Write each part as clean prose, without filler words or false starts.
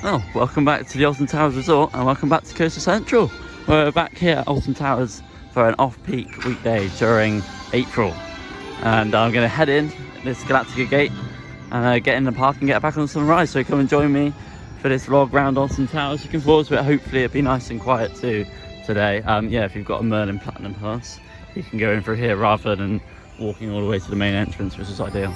Well, welcome back to the Alton Towers Resort and welcome back to Coastal Central. We're back here at Alton Towers for an off-peak weekday during April. And I'm going to head in this Galactica gate and get in the park and get back on some rides. So come and join me for this vlog round Alton Towers. Looking forward to it. Hopefully it'll be nice and quiet too today. Yeah, if you've got a Merlin Platinum Pass, you can go in through here rather than walking all the way to the main entrance, which is ideal.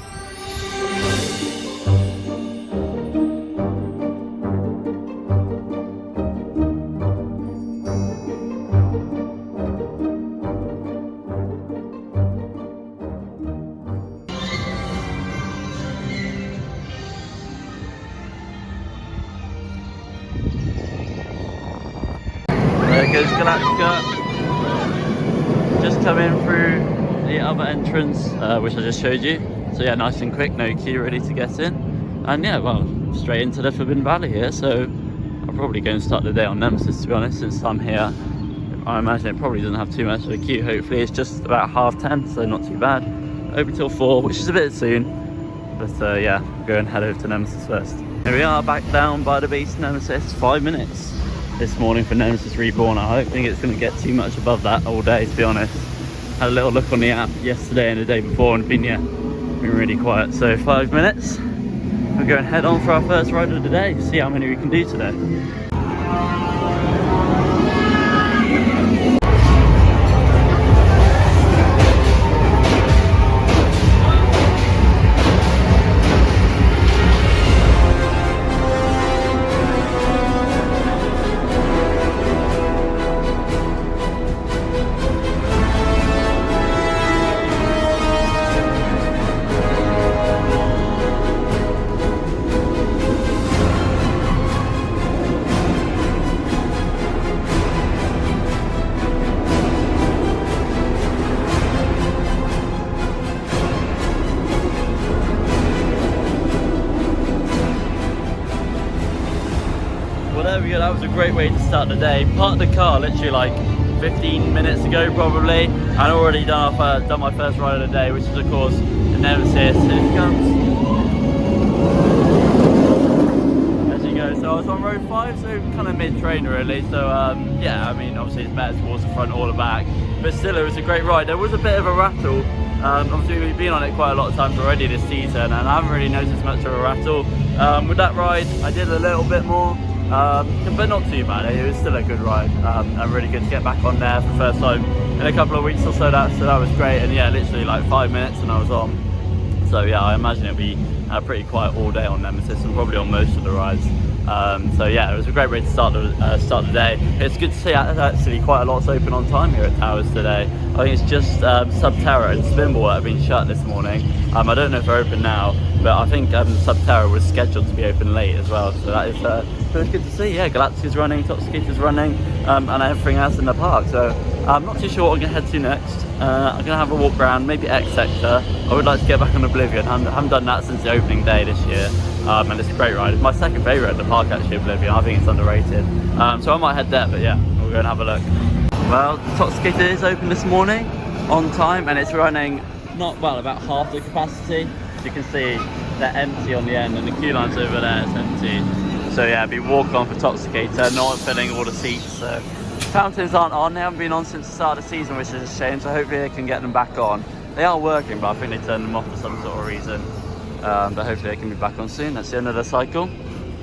There goes Galactica. Just come in through the other entrance, which I just showed you. So yeah, nice and quick, no queue, ready to get in. And yeah, well, straight into the Forbidden Valley here. So I'll probably go and start the day on Nemesis, to be honest, since I'm here. I imagine it probably doesn't have too much of a queue. Hopefully it's just about 10:30, so not too bad. Open till 4, which is a bit soon. But yeah, we'll go and head over to Nemesis first. Here we are, back down by the base Nemesis. 5 minutes this morning for Nemesis Reborn. I don't think it's going to get too much above that all day, to be honest. Had a little look on the app yesterday and the day before and been really quiet. So 5 minutes, we'll go and head on for our first ride of the day, see how many we can do today. Well, there we go, that was a great way to start the day. Parked the car literally like 15 minutes ago probably, and already done my first ride of the day, which is of course the Nemesis. Here it comes. As you go, so I was on row 5, so kind of mid-train really. So yeah, I mean obviously it's better towards the front or the back, but still it was a great ride. There was a bit of a rattle. Obviously we've been on it quite a lot of times already this season and I haven't really noticed much of a rattle. With that ride I did a little bit more. But not too bad. It was still a good ride and really good to get back on there for the first time in a couple of weeks or so. That was great, and yeah, literally like 5 minutes and I was on. So yeah, I imagine it'll be pretty quiet all day on Nemesis and probably on most of the rides. So yeah, it was a great way to start the day. It's good to see actually quite a lot's open on time here at Towers today. I think it's just Subterra and Spinball that have been shut this morning. I don't know if they're open now, but I think Subterra was scheduled to be open late as well. So that is so it's good to see. Yeah, Galactica's running, Toxicator's running, and everything else in the park. So I'm not too sure what I'm going to head to next. I'm going to have a walk around, maybe X Sector. I would like to get back on Oblivion. I haven't done that since the opening day this year. And it's a great ride. It's my second favourite at the park actually, Oblivion. I think it's underrated. So I might head there, but yeah, we'll go and have a look. Well, Toxicator is open this morning on time and it's running about half the capacity. As you can see, they're empty on the end and the queue line's over there, it's empty. So yeah, be walk on for Toxicator, not filling all the seats. So fountains aren't on, they haven't been on since the start of the season, which is a shame. So hopefully they can get them back on. They are working, but I think they turned them off for some sort of reason. But hopefully they can be back on soon. That's the end of the cycle.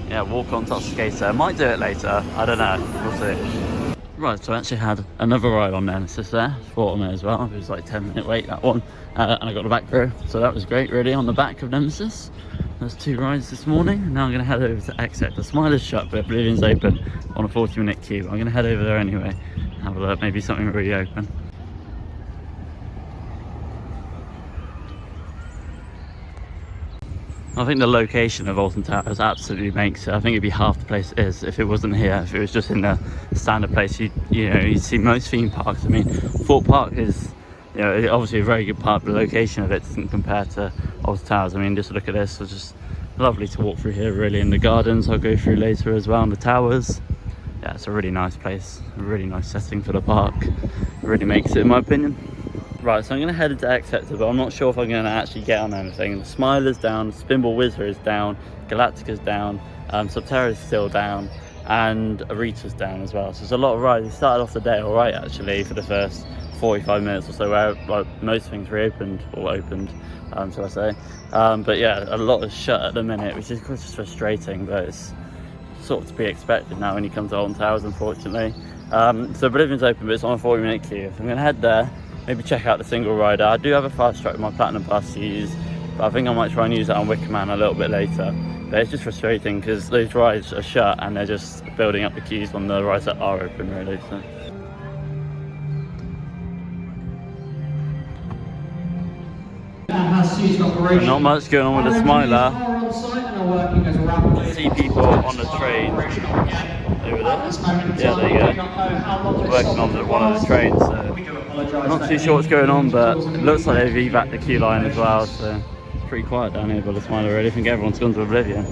Yeah, walk on Toxicator. Might do it later, I don't know, we'll see. Right, so I actually had another ride on Nemesis there, thought on there as well. It was like 10-minute wait, that one, and I got the back row, so that was great really on the back of Nemesis. There's 2 rides this morning. Now I'm going to head over to X Sector. The Smile is shut, but Oblivion's open on a 40-minute queue. I'm going to head over there anyway, have a look, maybe something really open. I think the location of Alton Towers absolutely makes it. I think it'd be half the place it is if it wasn't here. If it was just in the standard place, you'd see most theme parks. I mean, Fort Park is, obviously a very good park, but the location of it doesn't compare to Alton Towers. I mean, just look at this. It's just lovely to walk through here, really, in the gardens. I'll go through later as well, in the towers. Yeah, it's a really nice place, a really nice setting for the park. It really makes it, in my opinion. Right, so I'm going to head into X Sector, but I'm not sure if I'm going to actually get on anything. The Smiler's down, Spinball Wizard is down, Galactica's down, Subterra's still down, and Arita's down as well. So there's a lot of rides. We started off the day all right actually for the first 45 minutes or so, where like most things reopened or opened, shall I say. But yeah, a lot is shut at the minute, which is just frustrating, but it's sort of to be expected now when you come to Alton Towers, unfortunately. So Oblivion's open, but it's on a 40-minute queue. So I'm going to head there, maybe check out the single rider. I do have a fast track with my Platinum Pass to use, but I think I might try and use that on Wicker Man a little bit later. But it's just frustrating because those rides are shut and they're just building up the queues on the rides that are open, really. So. Not much going on with the Smiler. See people on the train over there. Yeah, there you go. Working on one of the trains. So not too sure what's going on, but it looks like they've evac the queue line as well. So it's pretty quiet down here by the Smiler, really. I think everyone's gone to Oblivion.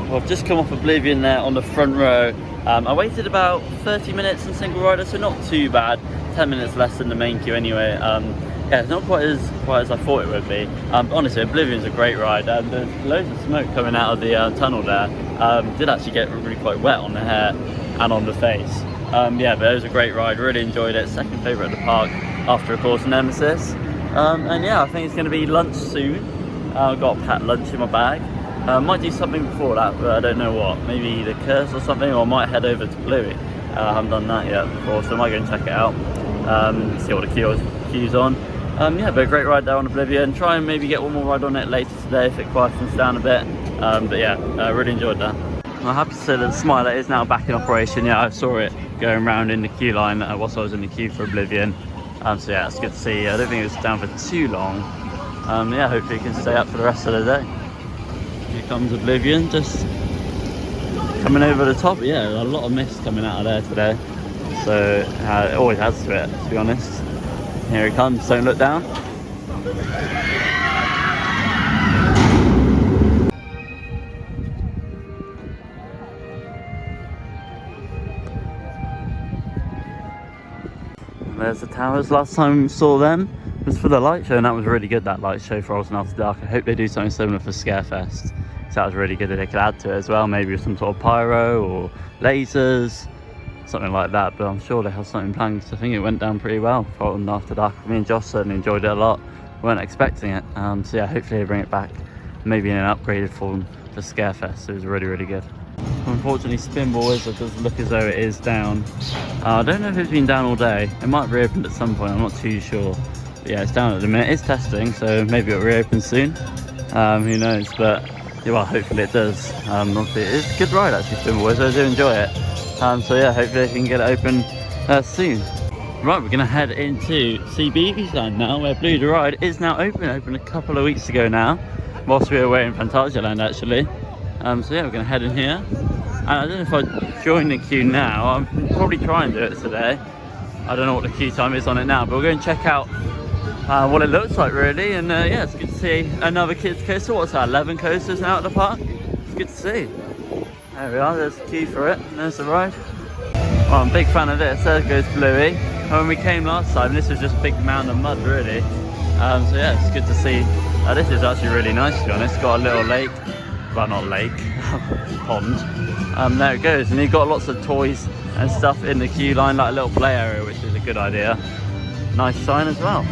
Well, I've just come off Oblivion there on the front row. I waited about 30 minutes in single rider, so not too bad. 10 minutes less than the main queue anyway. Yeah, it's not quite as I thought it would be. Honestly, Oblivion's a great ride. There's loads of smoke coming out of the tunnel there. Did actually get really quite wet on the hair and on the face. Yeah, but it was a great ride. Really enjoyed it. Second favourite at the park after, of course, Nemesis. And yeah, I think it's going to be lunch soon. I've got a packed lunch in my bag. Might do something before that, but I don't know what. Maybe the Curse or something, or I might head over to Bluey. I haven't done that yet before, so I might go and check it out. See what the queue's on. Yeah, but a great ride there on Oblivion. Try and maybe get one more ride on it later today if it quietens down a bit. But yeah, I really enjoyed that. I'm happy to say that the Smiler is now back in operation. Yeah, I saw it going around in the queue line whilst I was in the queue for Oblivion. So yeah, it's good to see. I don't think it was down for too long. Yeah, hopefully it can stay up for the rest of the day. Here comes Oblivion, just coming over the top. Yeah, a lot of mist coming out of there today. So it always has to it, to be honest. Here it comes, don't look down. There's the towers. Last time we saw them was for the light show, and that was really good, that light show for Alton After Dark. I hope they do something similar for Scarefest. So that was really good that they could add to it as well, maybe with some sort of pyro or lasers, something like that. But I'm sure they have something planned, because I think it went down pretty well for Alton After Dark. Me and Josh certainly enjoyed it a lot. We weren't expecting it. So yeah, hopefully they bring it back, maybe in an upgraded form for Scarefest. It was really, really good. Unfortunately, Spinball Wizard does look as though it is down. I don't know if it's been down all day. It might reopen at some point, I'm not too sure. But yeah, it's down at the minute. It's testing, so maybe it'll reopen soon. Who knows? But yeah, well, hopefully it does. Obviously, it's a good ride actually, Spinball Wizard. I do enjoy it. So yeah, hopefully they can get it open soon. Right, we're going to head into CBeebies Land now, where Blue the Ride is now open. Opened a couple of weeks ago now, whilst we were away in Fantasia Land actually. So yeah, we're going to head in here. And I don't know if I join the queue now. I'm probably trying to do it today. I don't know what the queue time is on it now, but we're going to check out what it looks like really. And yeah, it's good to see another kids coaster. What's that, 11 coasters now at the park? It's good to see. There we are, there's the queue for it. There's the ride. Well, I'm a big fan of this. There goes Bluey. And when we came last time, this was just a big mound of mud really. So yeah, it's good to see. This is actually really nice, to be honest. Got a little lake. Well, not lake, pond. There it goes, and you've got lots of toys and stuff in the queue line, like a little play area, which is a good idea. Nice sign as well.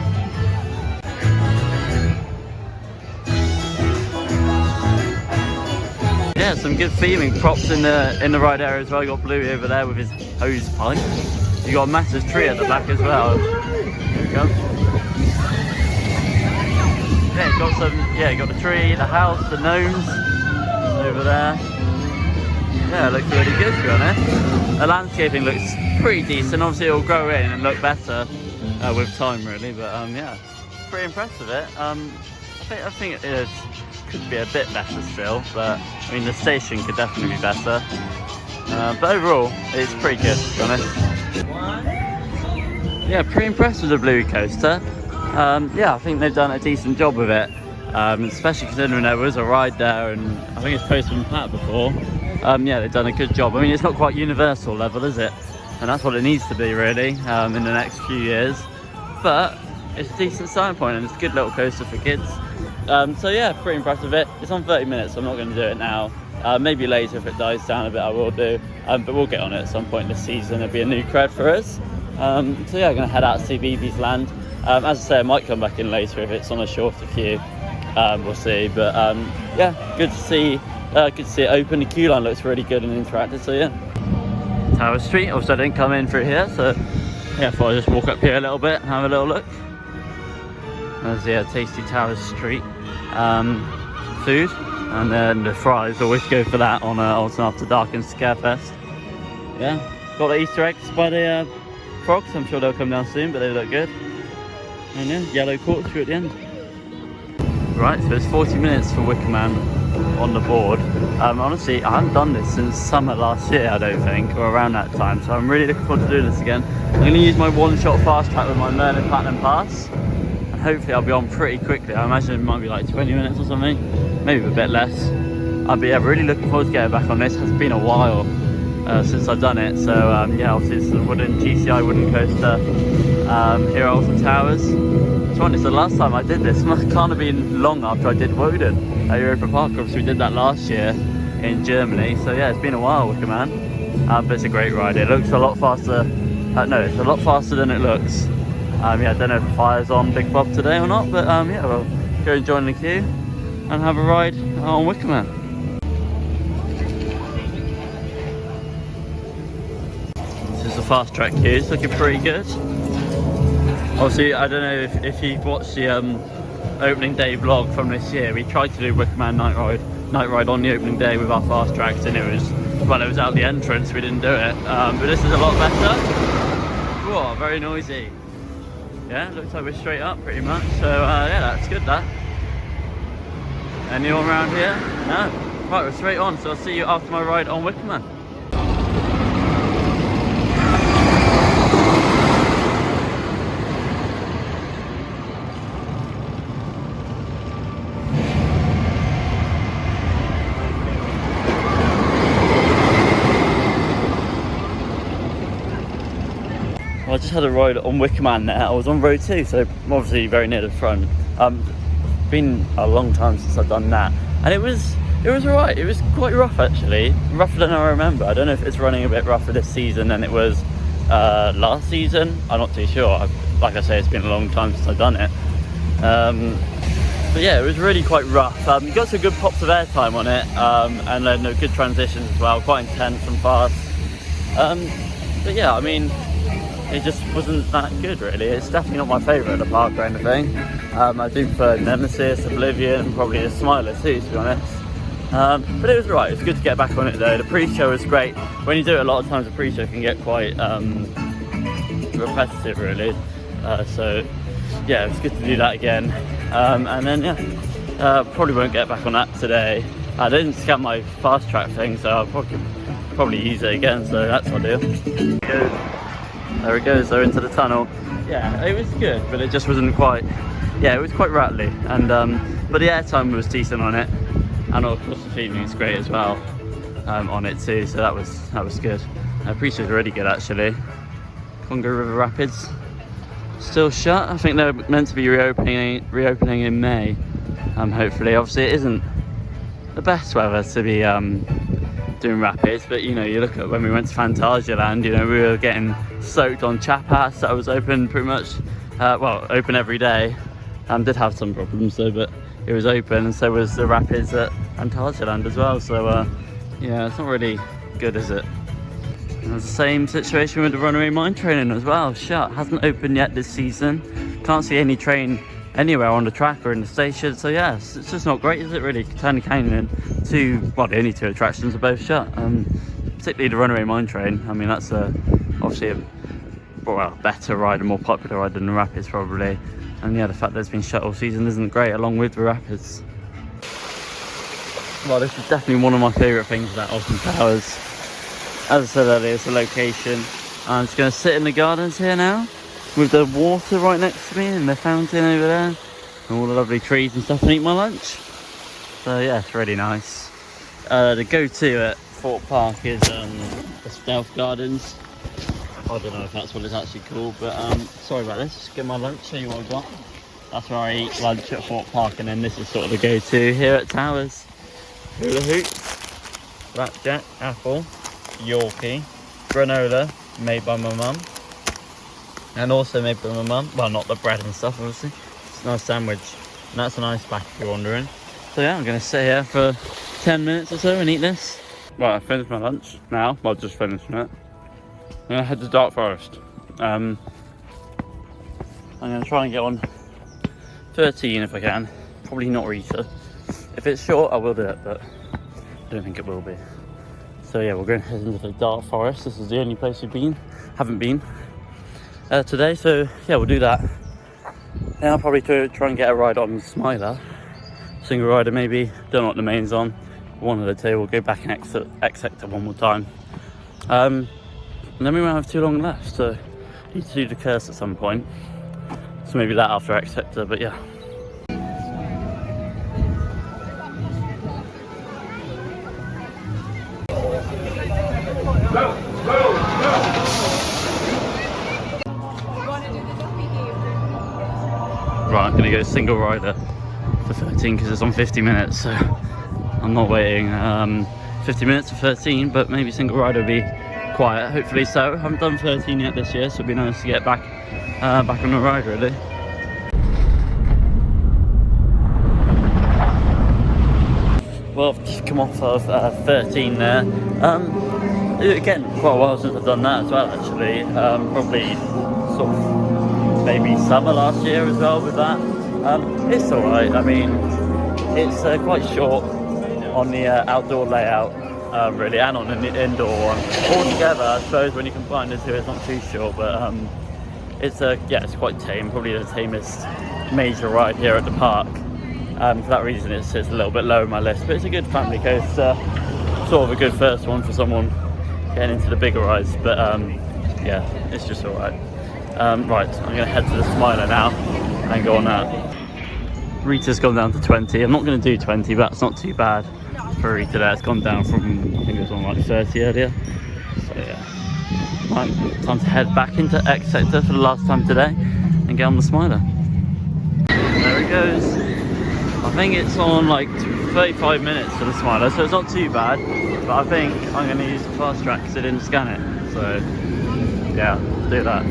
Yeah, some good theming props in the ride area as well. You got Bluey over there with his hose pipe. You got a massive tree at the back as well. Here we go. Yeah, you got some. Yeah, you got the tree, the house, the gnomes over there. Yeah, it looks really good, to be honest. The landscaping looks pretty decent. Obviously, it'll grow in and look better with time, really. But yeah, pretty impressed with it. I think it could be a bit better still, but I mean, the station could definitely be better. But overall, it's pretty good, to be honest. Yeah, pretty impressed with the blue coaster. Yeah, I think they've done a decent job with it, especially considering there was a ride there, and I think it's Postman Pat before. Yeah, they've done a good job. I mean, it's not quite Universal level, is it? And that's what it needs to be, really, in the next few years. But it's a decent starting point, and it's a good little coaster for kids. So yeah, pretty impressed with it. It's on 30 minutes, so I'm not going to do it now. Maybe later, if it dies down a bit, I will do. But we'll get on it at some point this season. It'll be a new cred for us. So yeah, I'm going to head out to see BB's Land. As I say, I might come back in later if it's on a shorter queue. We'll see. But yeah, good to see it open. The queue line looks really good and interactive. So yeah, Tower Street. Also, I didn't come in through here, so yeah, I thought I'd just walk up here a little bit and have a little look. There's the Tasty Towers Street food, and then the fries. Always go for that on Alton After Dark and Scarefest. Yeah, got the Easter eggs by the frogs. I'm sure they'll come down soon, but they look good. And yeah, yellow corkscrew at the end. Right, so it's 40 minutes for Wicker Man on the board. Honestly, I haven't done this since summer last year, I don't think, or around that time. So I'm really looking forward to doing this again. I'm going to use my one-shot fast track with my Merlin Platinum Pass. And hopefully I'll be on pretty quickly. I imagine it might be like 20 minutes or something. Maybe a bit less. But yeah, really looking forward to getting back on this. It's been a while since I've done it. So yeah, obviously it's the TCI wooden coaster here at Alton Towers. It's the last time I did this. It can't have been long after I did Woden at Europa Park. Obviously we did that last year in Germany. So yeah, it's been a while, Wicker Man. But it's a great ride. It looks a lot faster. No, it's a lot faster than it looks. Yeah, I don't know if the fire's on Big Bob today or not, but yeah, we'll go and join the queue and have a ride on Wicker Man. This is the fast track queue. It's looking pretty good. Obviously, I don't know if you've watched the opening day vlog from this year. We tried to do Wicker Man night ride on the opening day with our fast tracks, and it was out the entrance. We didn't do it, but this is a lot better. Whoa, very noisy. Yeah, looks like we're straight up pretty much. So yeah, that's good. That. Anyone around here? No. Right, we're straight on. So I'll see you after my ride on Wicker Man. Well, I just had a ride on Wicker Man there. I was on row 2, so obviously very near the front. Been a long time since I've done that, and it was alright. It was quite rough actually, rougher than I remember. I don't know if it's running a bit rougher this season than it was last season. I'm not too sure. Like I say, it's been a long time since I've done it. But yeah, it was really quite rough. You got some good pops of airtime on it, and then good transitions as well, quite intense and fast. But yeah, I mean, it just wasn't that good really. It's definitely not my favourite at the park or anything. I do prefer Nemesis, Oblivion, and probably the Smiler too, to be honest. But it was right. It was good to get back on it though. The pre-show was great. When you do it a lot of times, the pre-show can get quite repetitive really. So yeah, it was good to do that again. And then yeah, probably won't get back on that today. I didn't scan my fast track thing, so I'll probably use it again. So that's what I'll do. There it goes, they're into the tunnel. Yeah, it was good, but it just wasn't quite, yeah, it was quite rattly. And but the airtime was decent on it. And of course the feeding is great as well on it too, so that was good. Pre-show's really good actually. Congo River Rapids, still shut. I think they're meant to be reopening in May, hopefully. Obviously it isn't the best weather to be doing rapids, but you know, you look at when we went to Phantasialand, you know, we were getting soaked on Chapas. That was open pretty much, well, open every day. Did have some problems though, but it was open, and so was the rapids at Phantasialand as well. So yeah, it's not really good, is it? And it's the same situation with the Runaway Mine training as well. Shut, hasn't opened yet this season. Can't see any train anywhere on the track or in the station. So yeah, it's just not great, is it really? Turning Canyon, well, the only two attractions are both shut. Particularly the Runaway Mine Train. I mean, that's obviously a better ride, a more popular ride than the Rapids probably. And yeah, the fact that it's been shut all season isn't great, along with the Rapids. Well, this is definitely one of my favourite things about Alton Towers. As I said earlier, it's the location. I'm just going to sit in the gardens here now. with the water right next to me and the fountain over there and all the lovely trees and stuff, and eat my lunch. So yeah, it's really nice. The go-to at Fort Park is the Stealth Gardens. I don't know if that's what it's actually called, but sorry about this. Just get my lunch, show you what I've got. That's where I eat lunch at Fort Park, and then this is sort of the go-to here at Towers. Hula hoops, blackjack, apple, Yorkie, granola made by my mum, and also made by my mum. Well, not the bread and stuff, obviously. It's a nice sandwich, and that's an ice pack if you're wondering. So yeah, I'm going to stay here for 10 minutes or so and eat this. Right, I finished my lunch now. Well, just finishing it. I'm going to head to Dark Forest. I'm going to try and get on 13 if I can. Probably not Rita. If it's short, I will do it, but I don't think it will be. So yeah, we're going to head into the Dark Forest. This is the only place we've haven't been today. So yeah, we'll do that. Then I'll probably try and get a ride on Smiler. Single rider maybe. Don't know what the main's on. One of the two. We'll go back and X sector one more time. And then we won't have too long left. So I need to do the curse at some point. So maybe that after X sector, but yeah. Right, I'm gonna go single rider for 13 because it's on 50 minutes, so I'm not waiting 50 minutes for 13, but maybe single rider will be quiet, hopefully so. I haven't done 13 yet this year, so it'd be nice to get back on the ride really. Well, I've just come off of 13 there. Again, quite a while since I've done that as well actually. Probably sort of maybe summer last year as well with that. It's alright, I mean, it's quite short on the outdoor layout really, and on the indoor one. Altogether, I suppose when you combine the two, it's not too short, but it's quite tame, probably the tamest major ride here at the park. For that reason it sits a little bit low on my list, but it's a good family coaster, sort of a good first one for someone getting into the bigger rides, but yeah, it's just alright. Right, I'm going to head to the Smiler now and go on that. Rita's gone down to 20. I'm not going to do 20, but that's not too bad for Rita there. It's gone down from, I think it was on like 30 earlier. So yeah, right, time to head back into X sector for the last time today and get on the Smiler. There it goes. I think it's on like 35 minutes for the Smiler, so it's not too bad, but I think I'm going to use the fast track because it didn't scan it. So yeah, let's do that.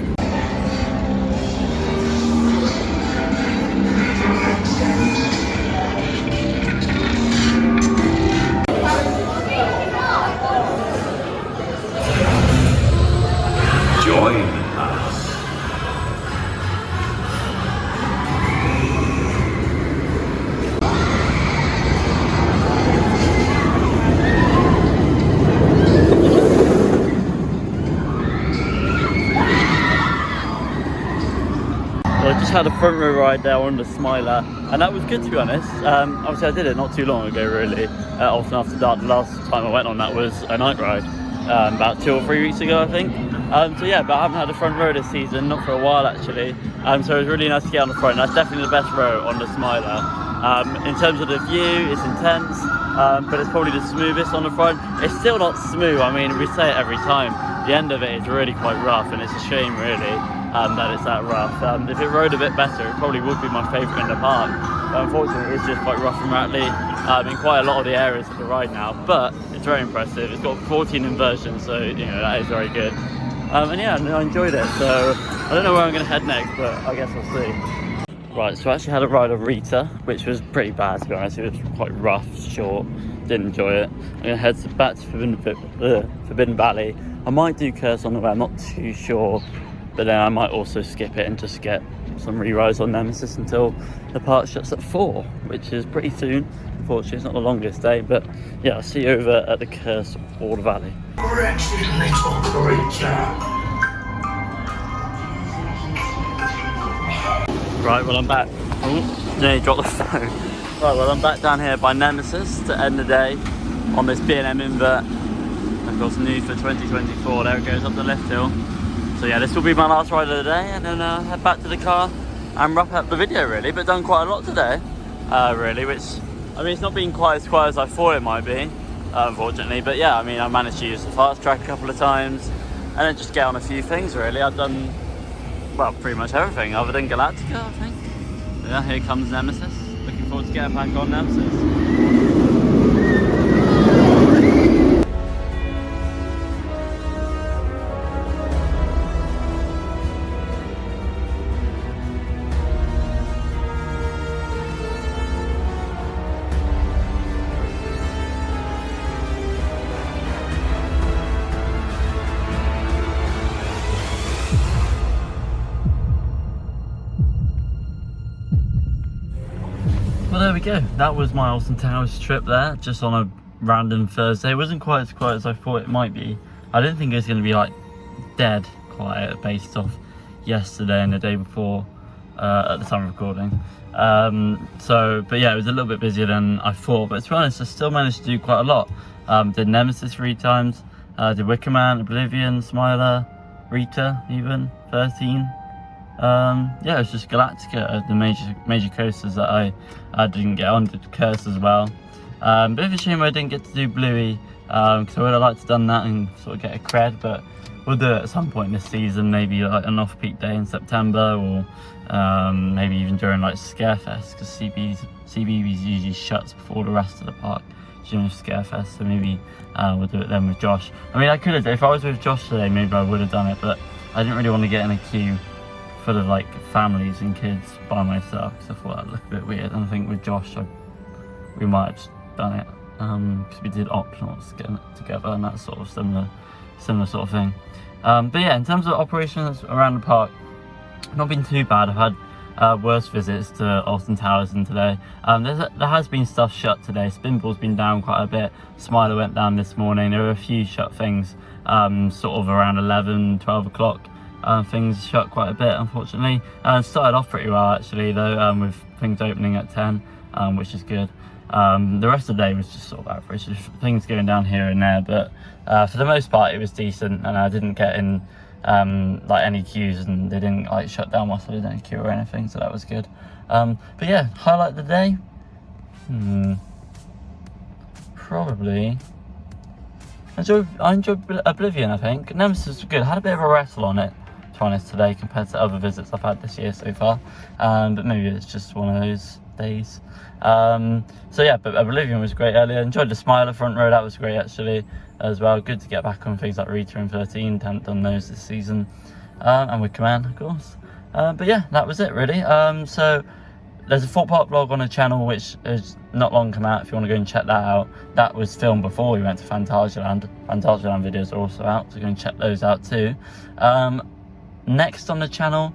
Join us. Well, I just had a front row ride there on the Smiler, and that was good to be honest. Obviously I did it not too long ago really, Alton After Dark. The last time I went on that was a night ride, about 2 or 3 weeks ago I think. So yeah, but I haven't had a front row this season, not for a while actually. So it was really nice to get on the front. That's definitely the best row on the Smiler. In terms of the view, it's intense, but it's probably the smoothest on the front. It's still not smooth, I mean, we say it every time. The end of it is really quite rough, and it's a shame really that it's that rough. If it rode a bit better, it probably would be my favourite in the park. But unfortunately, it's just quite rough and rattly in quite a lot of the areas of the ride now. But it's very impressive. It's got 14 inversions, so you know that is very good. And yeah, I enjoyed it. So I don't know where I'm going to head next, but I guess we'll see. Right, so I actually had a ride of Rita, which was pretty bad to be honest. It was quite rough, short, didn't enjoy it. I'm going to head back to Forbidden Valley. I might do Curse on the way, I'm not too sure. But then I might also skip it and just get some re-rides on Nemesis until the park shuts at 4, which is pretty soon. Unfortunately, it's not the longest day, but yeah, I'll see you over at the Curse or the Valley. Wretched little creature. Right, well I'm back. Oh, nearly dropped the phone. Right, well I'm back down here by Nemesis to end the day on this B&M invert. Of course, new for 2024. There it goes up the lift hill. So yeah, this will be my last ride of the day, and then head back to the car and wrap up the video really. But done quite a lot today, really, which, I mean, it's not been quite as quiet as I thought it might be, unfortunately. But yeah, I mean, I managed to use the fast track a couple of times and then just get on a few things really. I've done, well, pretty much everything other than Galactica, I think. So yeah, here comes Nemesis. Looking forward to getting back on Nemesis. Well, there we go. That was my Alton Towers trip there, just on a random Thursday. It wasn't quite as quiet as I thought it might be. I didn't think it was going to be like dead quiet based off yesterday and the day before at the time of recording. But yeah, it was a little bit busier than I thought, but to be honest, I still managed to do quite a lot. Did Nemesis 3 times, did Wicker Man, Oblivion, Smiler, Rita even, 13. Yeah, it's just Galactica, the major coasters that I didn't get on. Did Curse as well. Bit of a shame I didn't get to do Bluey, because I would have liked to have done that and sort of get a cred, but we'll do it at some point this season, maybe like an off-peak day in September, or maybe even during like Scarefest, because CBeebies usually shuts before the rest of the park during Scarefest, so maybe we'll do it then with Josh. I mean, I could have, if I was with Josh today, maybe I would have done it, but I didn't really want to get in a queue full of like families and kids by myself, because I thought that'd look a bit weird. And I think with Josh, we might have just done it, because we did optionals getting it together and that sort of similar sort of thing. But yeah, in terms of operations around the park, not been too bad. I've had worse visits to Alton Towers than today. There has been stuff shut today. Spinball's been down quite a bit. Smiler went down this morning. There were a few shut things, sort of around 11, 12 o'clock. Things shut quite a bit, unfortunately. Started off pretty well actually though, with things opening at 10, which is good. The rest of the day was just sort of average, just things going down here and there, but for the most part it was decent, and I didn't get in like any queues, and they didn't like shut down whilst I was in a queue or anything, so that was good. But yeah, highlight of the day, probably I enjoyed Oblivion, I think. Nemesis was good. I had a bit of a wrestle on it, to be honest, today compared to other visits I've had this year so far, but maybe it's just one of those days. So yeah, but Oblivion was great earlier. Enjoyed the Smiler front row, that was great actually as well. Good to get back on things like Rita and 13, haven't done those this season, and Wicker Man of course. But yeah, that was it really. So there's a 4-part vlog on the channel which has not long come out if you want to go and check that out. That was filmed before we went to Phantasialand. Phantasialand videos are also out, so go and check those out too. Next on the channel,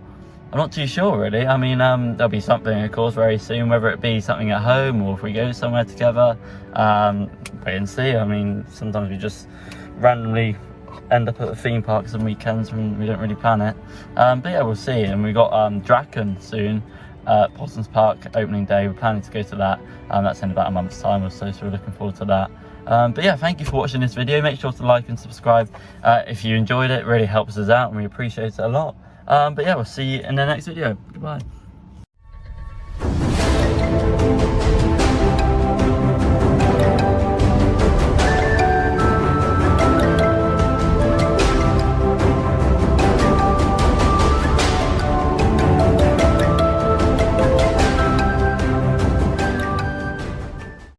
I'm not too sure really. I mean, there'll be something of course very soon, whether it be something at home or if we go somewhere together. Wait and see. I mean, sometimes we just randomly end up at the theme parks on weekends when we don't really plan it. But yeah, we'll see. And we got Draken soon. Possums Park opening day. We're planning to go to that. That's in about a month's time or so we're looking forward to that. But yeah, thank you for watching this video. Make sure to like and subscribe if you enjoyed it. It really helps us out and we appreciate it a lot. But yeah, we'll see you in the next video. Goodbye.